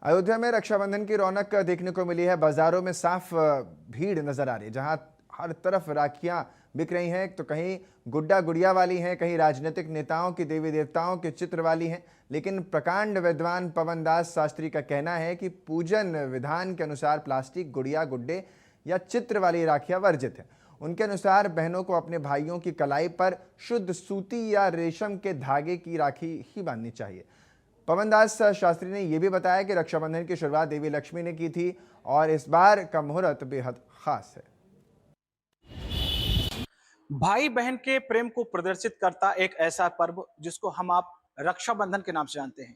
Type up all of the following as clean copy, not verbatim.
अयोध्या में रक्षाबंधन की रौनक देखने को मिली है। बाजारों में साफ भीड़ नजर आ रही है, जहां हर तरफ राखियां बिक रही हैं। तो कहीं गुड्डा गुड़िया वाली हैं, कहीं राजनीतिक नेताओं की, देवी देवताओं के चित्र वाली हैं। लेकिन प्रकांड विद्वान पवन दास शास्त्री का कहना है कि पूजन विधान के अनुसार प्लास्टिक, गुड़िया, गुड्डे या चित्र वाली राखियां वर्जित हैं। उनके अनुसार बहनों को अपने भाइयों की कलाई पर शुद्ध सूती या रेशम के धागे की राखी ही बांधनी चाहिए। पवन दास शास्त्री ने यह भी बताया कि रक्षाबंधन की शुरुआत देवी लक्ष्मी ने की थी और इस बार का मुहूर्त बेहद खास है। भाई बहन के प्रेम को प्रदर्शित करता एक ऐसा पर्व जिसको हम आप रक्षाबंधन के नाम से जानते हैं।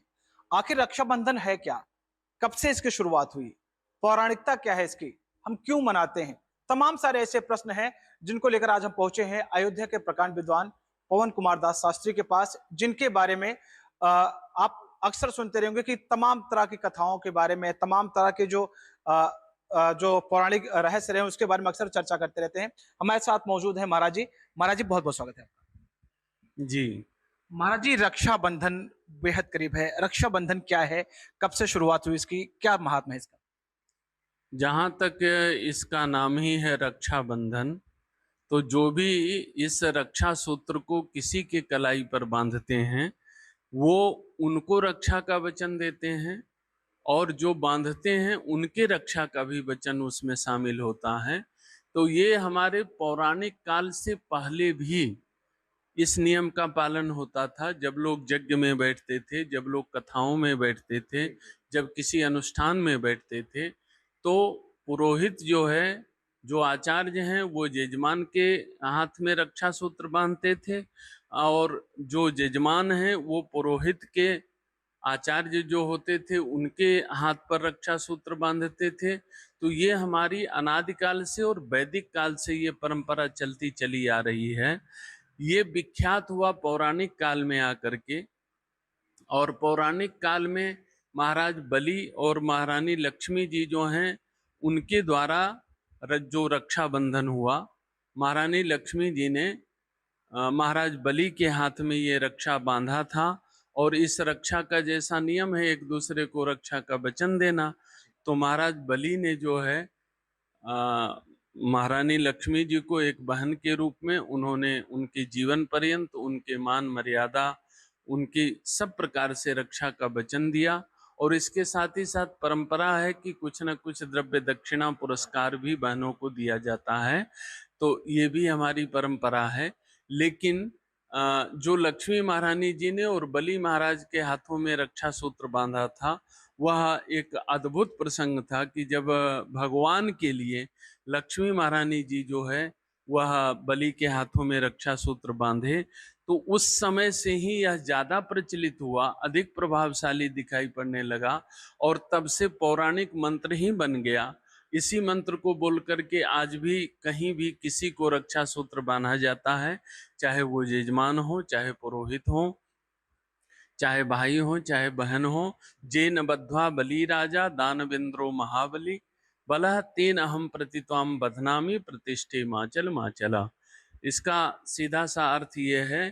आखिर रक्षाबंधन है क्या? कब से इसकी शुरुआत हुई? पौराणिकता क्या है इसकी? हम क्यों मनाते हैं? तमाम सारे ऐसे प्रश्न हैं जिनको लेकर आज हम पहुंचे हैं अयोध्या के प्रकांड विद्वान पवन कुमार दास शास्त्री के पास, जिनके बारे में आप अक्सर सुनते रहेंगे कि तमाम तरह की कथाओं के बारे में, तमाम तरह के जो पौराणिक रहस्य रहे हैं उसके बारे में अक्सर चर्चा करते रहते हैं। हमारे साथ मौजूद है महाराज जी। महाराज जी, बहुत बहुत स्वागत है आपका। जी। महाराज जी, रक्षाबंधन बेहद करीब है। रक्षाबंधन क्या है? कब से शुरुआत हुई इसकी? क्या महात्मा है इसका? जहाँ तक इसका नाम ही है रक्षाबंधन, तो जो भी इस रक्षा सूत्र को किसी के कलाई पर बांधते हैं वो उनको रक्षा का वचन देते हैं, और जो बांधते हैं उनके रक्षा का भी वचन उसमें शामिल होता है। तो ये हमारे पौराणिक काल से पहले भी इस नियम का पालन होता था। जब लोग यज्ञ में बैठते थे, जब लोग कथाओं में बैठते थे, जब किसी अनुष्ठान में बैठते थे, तो पुरोहित जो है, जो आचार्य हैं, वो यजमान के हाथ में रक्षा सूत्र बांधते थे, और जो यजमान हैं वो पुरोहित के, आचार्य जो होते थे उनके हाथ पर रक्षा सूत्र बांधते थे। तो ये हमारी अनादिकाल से और वैदिक काल से ये परंपरा चलती चली आ रही है। ये विख्यात हुआ पौराणिक काल में आकर के, और पौराणिक काल में महाराज बलि और महारानी लक्ष्मी जी जो हैं उनके द्वारा जो रक्षाबंधन हुआ, महारानी लक्ष्मी जी ने महाराज बलि के हाथ में ये रक्षा बांधा था। और इस रक्षा का जैसा नियम है एक दूसरे को रक्षा का वचन देना, तो महाराज बलि ने जो है महारानी लक्ष्मी जी को एक बहन के रूप में उन्होंने उनके जीवन पर्यंत उनके मान मर्यादा, उनकी सब प्रकार से रक्षा का वचन दिया। और इसके साथ ही साथ परंपरा है कि कुछ न कुछ द्रव्य दक्षिणा पुरस्कार भी बहनों को दिया जाता है। तो ये भी हमारी परंपरा है। लेकिन जो लक्ष्मी महारानी जी ने और बलि महाराज के हाथों में रक्षा सूत्र बांधा था, वह एक अद्भुत प्रसंग था कि जब भगवान के लिए लक्ष्मी महारानी जी जो है वह बलि के हाथों में रक्षा सूत्र बांधे, तो उस समय से ही यह ज्यादा प्रचलित हुआ, अधिक प्रभावशाली दिखाई पड़ने लगा, और तब से पौराणिक मंत्र ही बन गया। इसी मंत्र को बोल करके आज भी कहीं भी किसी को रक्षा सूत्र बांधा जाता है, चाहे वो यजमान हो, चाहे पुरोहित हो, चाहे भाई हो, चाहे बहन हो। जेन बद्ध्वा बलि राजा दानवेंद्रो महाबली, बलह तेन अहम प्रतित्वाम बधनामी प्रतिष्ठे माचल माचला। इसका सीधा सा अर्थ ये है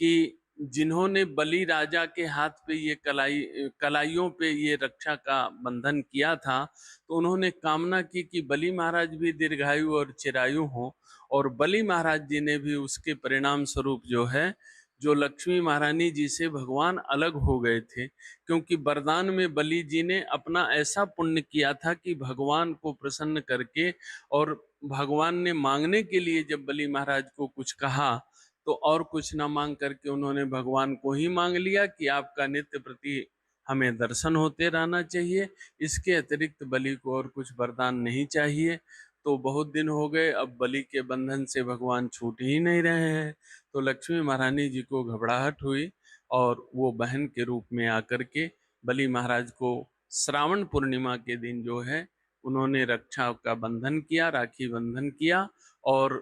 कि जिन्होंने बलि राजा के हाथ पे ये कलाइयों पे ये रक्षा का बंधन किया था, तो उन्होंने कामना की कि बलि महाराज भी दीर्घायु और चिरायु हो, और बलि महाराज जी ने भी उसके परिणाम स्वरूप जो है, जो लक्ष्मी महारानी जी से भगवान अलग हो गए थे, क्योंकि वरदान में बलि जी ने अपना ऐसा पुण्य किया था कि भगवान को प्रसन्न करके, और भगवान ने मांगने के लिए जब बलि महाराज को कुछ कहा तो और कुछ न मांग करके उन्होंने भगवान को ही मांग लिया कि आपका नित्य प्रति हमें दर्शन होते रहना चाहिए, इसके अतिरिक्त बलि को और कुछ वरदान नहीं चाहिए। तो बहुत दिन हो गए, अब बलि के बंधन से भगवान छूट ही नहीं रहे हैं। तो लक्ष्मी महारानी जी को घबराहट हुई, और वो बहन के रूप में आकर के बलि महाराज को श्रावण पूर्णिमा के दिन जो है उन्होंने रक्षा का बंधन किया, राखी बंधन किया। और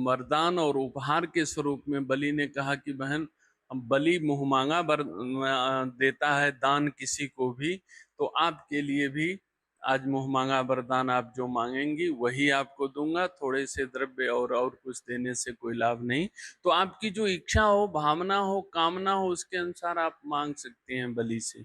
वरदान और उपहार के स्वरूप में बलि ने कहा कि बहन, बलि मुहमांगा देता है दान किसी को भी, तो आपके लिए भी आज मुहमांगा वरदान आप जो मांगेंगी वही आपको दूंगा, थोड़े से द्रव्य और कुछ देने से कोई लाभ नहीं। तो आपकी जो इच्छा हो, भावना हो, कामना हो, उसके अनुसार आप मांग सकते हैं बलि से।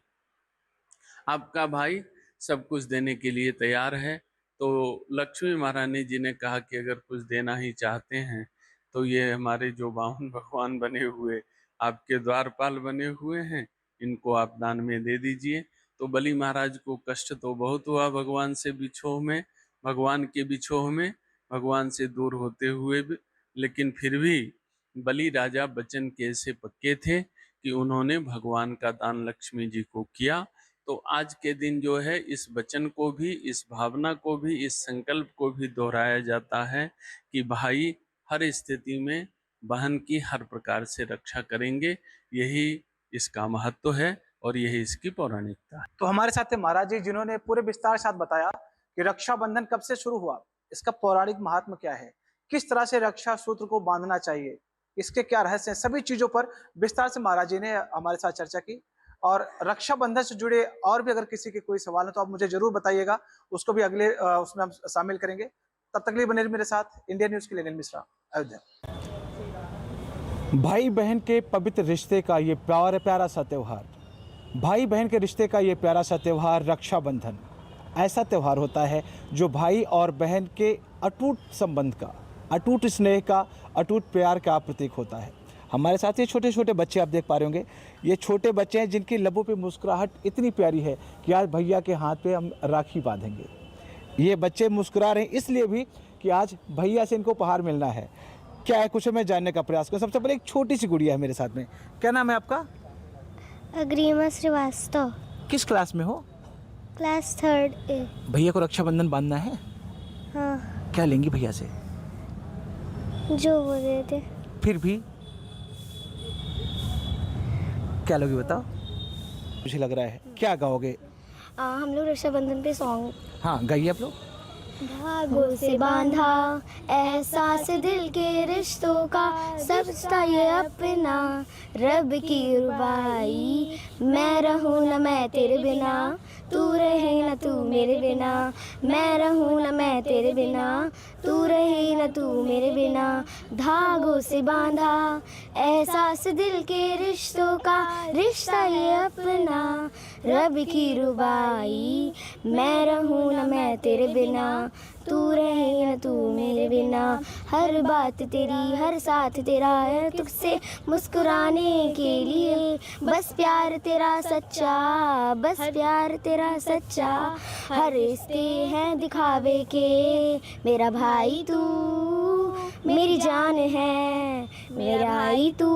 आपका भाई सब कुछ देने के लिए तैयार है। तो लक्ष्मी महारानी जी ने कहा कि अगर कुछ देना ही चाहते हैं तो ये हमारे जो बावन भगवान बने हुए आपके द्वारपाल बने हुए हैं, इनको आप दान में दे दीजिए। तो बलि महाराज को कष्ट तो बहुत हुआ भगवान से बिछोह में, भगवान के बिछोह में, भगवान से दूर होते हुए भी, लेकिन फिर भी बलि राजा बचन के ऐसे पक्के थे कि उन्होंने भगवान का दान लक्ष्मी जी को किया। तो आज के दिन जो है इस वचन को भी, इस भावना को भी, इस संकल्प को भी दोहराया जाता है कि भाई हर स्थिति में बहन की हर प्रकार से रक्षा करेंगे। यही इसका महत्व है और यही इसकी पौराणिकता है। तो हमारे साथ थे महाराज जी, जिन्होंने पूरे विस्तार के साथ बताया कि रक्षाबंधन कब से शुरू हुआ, इसका पौराणिक महात्मा क्या है, किस तरह से रक्षा सूत्र को बांधना चाहिए, इसके क्या रहस्य हैं, सभी चीजों पर विस्तार से महाराज जी ने हमारे साथ चर्चा की। और रक्षाबंधन से जुड़े और भी अगर किसी के कोई सवाल है तो आप मुझे जरूर बताइएगा, उसको भी अगले उसमें हम शामिल करेंगे। तब तक के लिए बने रहिए मेरे साथ। इंडिया न्यूज के लिए अनिल मिश्रा, अयोध्या। भाई बहन के पवित्र रिश्ते का ये प्यारा सा त्यौहार, भाई बहन के रिश्ते का ये प्यारा सा त्यौहार रक्षाबंधन ऐसा त्यौहार होता है जो भाई और बहन के अटूट संबंध का, अटूट स्नेह का, अटूट प्यार का प्रतीक होता है। हमारे साथ ये छोटे छोटे बच्चे आप देख पा रहे होंगे, ये छोटे बच्चे हैं जिनकी लबों पे मुस्कुराहट इतनी प्यारी है कि आज भैया के हाथ पे हम राखी बांधेंगे। ये बच्चे मुस्कुरा रहे हैं इसलिए भी कि आज भैया से इनको उपहार मिलना है। क्या है कुछ मैं जानने का प्रयास करूँ। सबसे पहले एक छोटी सी गुड़िया है मेरे साथ में, क्या नाम है आपका? अग्रिमा श्रीवास्तव। किस क्लास में हो? Class 3rd A। भैया को रक्षाबंधन बांधना है, हाँ, क्या लेंगी भैया से? जो वो दे दे। फिर भी क्या लोगे बताओ, मुझे लग रहा है क्या गाओगे? हम लोग रक्षाबंधन पे सॉन्ग। हाँ गाइए आप लोग। धागों से बांधा एहसास दिल के रिश्तों का, सबका ये अपना रब की रुबाई। मैं रहूं न मैं तेरे बिना, तू रहे न तू मेरे बिना। मैं रहूं न मैं तेरे बिना, तू रहे न तू मेरे बिना। धागों से बांधा एहसास दिल के रिश्तों का, रिश्ता ये अपना रब की रुबाई। मैं रहूं न मैं तेरे बिना, तू रहे न तू मेरे बिना। हर बात तेरी, हर साथ तेरा है, तुझसे मुस्कुराने के लिए। बस प्यार तेरा सच्चा, बस प्यार तेरा सच्चा। हर रिश्ते हैं दिखावे के, मेरा भाई तू मेरी जान है। मेरा भाई तू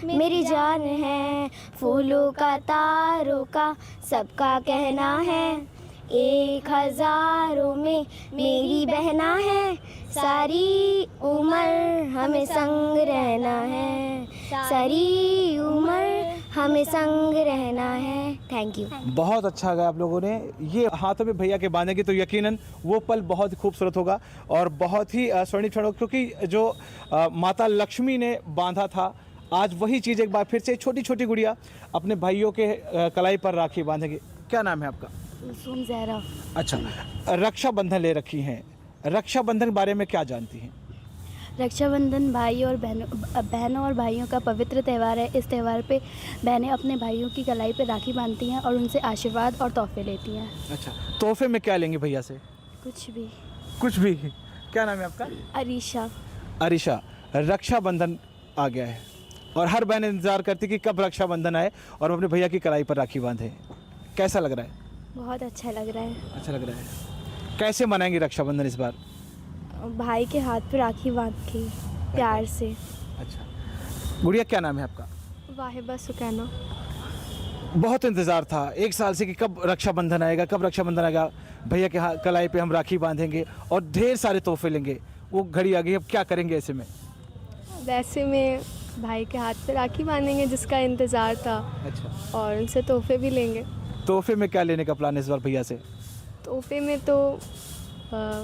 मेरी जान है। फूलों का तारों का सबका कहना है, 1000 में मेरी बहना है। सारी उम्र हमें संग रहना है, सारी उम्र हमें संग रहना है। Thank you. बहुत अच्छा गाया आप लोगों ने। ये हाथों में भैया के बांधेंगे तो यकीनन वो पल बहुत ही खूबसूरत होगा और बहुत ही स्वर्णिम क्षण होगा, क्योंकि जो माता लक्ष्मी ने बांधा था, आज वही चीज़ एक बार फिर से छोटी छोटी गुड़िया अपने भाइयों के कलाई पर राखी बांधेंगे। क्या नाम है आपका? सुन ज़रा। अच्छा, रक्षाबंधन ले रखी हैं, रक्षाबंधन के बारे में क्या जानती हैं? रक्षाबंधन भाई और बहनों और भाइयों का पवित्र त्यौहार है। इस त्यौहार पे बहनें अपने भाइयों की कलाई पे राखी बांधती हैं और उनसे आशीर्वाद और तोहफे लेती हैं। अच्छा, तोहफे में क्या लेंगे भैया से? कुछ भी। कुछ भी। क्या नाम है आपका? अरीशा। अरीशा, रक्षाबंधन आ गया है और हर बहन इंतज़ार करती कि कब रक्षाबंधन आए और अपने भैया की कलाई पर राखी बांधे। कैसा लग रहा है? बहुत अच्छा लग रहा है। अच्छा लग रहा है। कैसे मनाएंगे रक्षाबंधन इस बार? भाई के हाथ पे राखी बांध के प्यार से। अच्छा, गुड़िया क्या नाम है आपका? वाहिबा सुकैना। बहुत इंतज़ार था 1 साल से कि कब रक्षाबंधन आएगा, कब रक्षाबंधन आएगा, भैया के कलाई पे हम राखी बांधेंगे और ढेर सारे तोहफे लेंगे। वो घड़ी आ गई, अब क्या करेंगे ऐसे में? वैसे में भाई के हाथ पे राखी बांधेंगे जिसका इंतज़ार था। अच्छा, और उनसे तोहफे भी लेंगे। तोहफे में क्या लेने का प्लान है इस बार भैया से? तोहफे में तो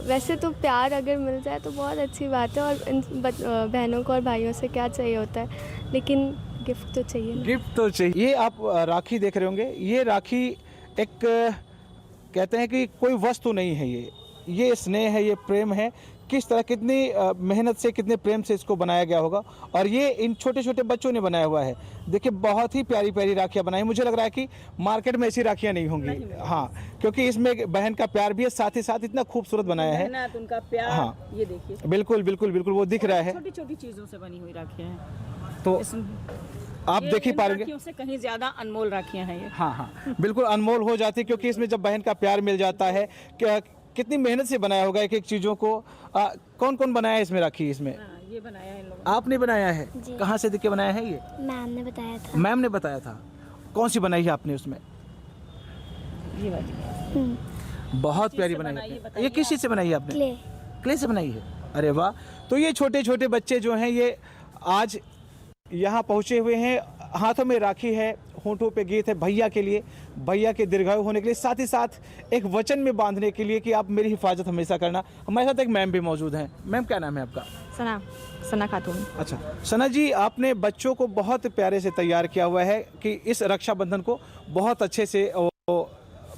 वैसे तो प्यार अगर मिल जाए तो बहुत अच्छी बात है, और इन बहनों को और भाइयों से क्या चाहिए होता है, लेकिन गिफ्ट तो चाहिए ना। गिफ्ट तो चाहिए। ये आप राखी देख रहे होंगे, ये राखी एक कहते हैं कि कोई वस्तु नहीं है, ये स्नेह है, ये प्रेम है किस तरह कितनी मेहनत से कितने प्रेम से इसको बनाया गया होगा। और ये इन छोटे छोटे बच्चों ने बनाया हुआ है। देखिए बहुत ही प्यारी प्यारी राखियाँ बनाई। मुझे लग रहा है कि मार्केट में ऐसी राखियाँ नहीं होंगी। हाँ, क्योंकि इसमें एक बहन का प्यार भी है, साथ ही साथ इतना खूबसूरत बनाया है। मेहनत, उनका प्यार। हाँ, ये देखिए बिल्कुल बिल्कुल बिल्कुल वो दिख रहा है। छोटी छोटी चीजों से बनी हुई राखियां हैं, तो आप देख ही इन पाएंगे। राखियों से कहीं ज्यादा अनमोल राखियां हैं ये। हाँ हाँ, बिल्कुल अनमोल हो जाती है, क्योंकि इसमें जब बहन का प्यार मिल जाता है, कितनी मेहनत से बनाया होगा एक एक चीज़ों को। कौन कौन बनाया है इसमें राखी? इसमें हाँ, ये बनाया है इन लोगों आपने बनाया है? जी। कहाँ से देख के बनाया है ये? मैम ने बताया था। मैम ने बताया था। कौन सी बनाई है आपने उसमें? ने। ये वाली बहुत प्यारी बनाई बनाई है, है। बताइए ये किस चीज़ से बनाई है आपने? क्ले। क्ले से बनाई है। अरे वाह। तो ये छोटे छोटे बच्चे जो हैं ये आज यहाँ पहुँचे हुए हैं। हाथों में राखी है, होंठों पे गीत है भैया के लिए, भैया के दीर्घायु होने के लिए, साथ ही साथ एक वचन में बांधने के लिए कि आप मेरी हिफाजत हमेशा करना। हमारे साथ एक मैम भी मौजूद हैं। मैम क्या नाम है आपका? सना खातून। अच्छा सना जी, आपने बच्चों को बहुत प्यारे से तैयार किया हुआ है कि इस रक्षाबंधन को बहुत अच्छे से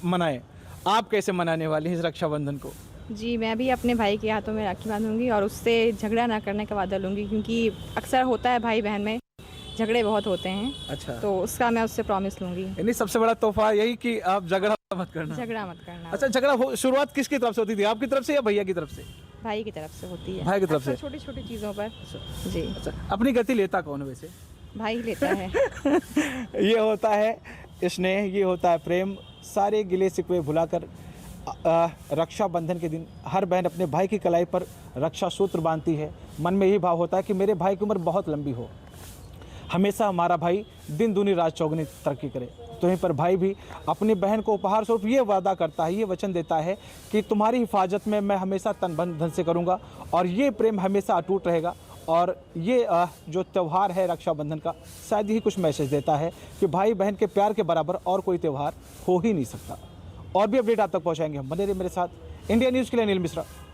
मनाएं। आप कैसे मनाने वाली हैं इस रक्षाबंधन को? जी, मैं भी अपने भाई के हाथों में राखी बांधूंगी और उससे झगड़ा ना करने का वादा लूँगी, क्योंकि अक्सर होता है भाई बहन में झगड़े बहुत होते हैं। अच्छा, तो उसका मैं उससे प्रॉमिस लूँगी। यानी सबसे बड़ा तोहफा यही कि आप झगड़ा मत करना। झगड़ा मत करना। अच्छा, झगड़ा शुरुआत किसकी तरफ से होती थी? आपकी तरफ से या भैया की तरफ से? भाई की तरफ से होती है। भाई की तरफ से? छोटी छोटी चीज़ों पर। जी। अच्छा, अपनी गति लेता कौन है वैसे? भाई लेता है। ये होता है स्नेह, ये होता है प्रेम। सारे गिले शिकवे भुलाकर रक्षाबंधन के दिन हर बहन अपने भाई की कलाई पर रक्षा सूत्र बांधती है। मन में यही भाव होता है कि मेरे भाई की उम्र बहुत लंबी हो, हमेशा हमारा भाई दिन दूनी रात चौगुनी तरक्की करे। तो यहीं पर भाई भी अपनी बहन को उपहार स्वरूप ये वादा करता है, ये वचन देता है कि तुम्हारी हिफाजत में मैं हमेशा तन मन धन से करूँगा और ये प्रेम हमेशा अटूट रहेगा। और ये जो त्यौहार है रक्षाबंधन का, शायद यही कुछ मैसेज देता है कि भाई बहन के प्यार के बराबर और कोई त्यौहार हो ही नहीं सकता। और भी अपडेट आप तक पहुँचाएंगे हम। बने रहिए मेरे साथ। इंडिया न्यूज़ के लिए अनिल मिश्रा।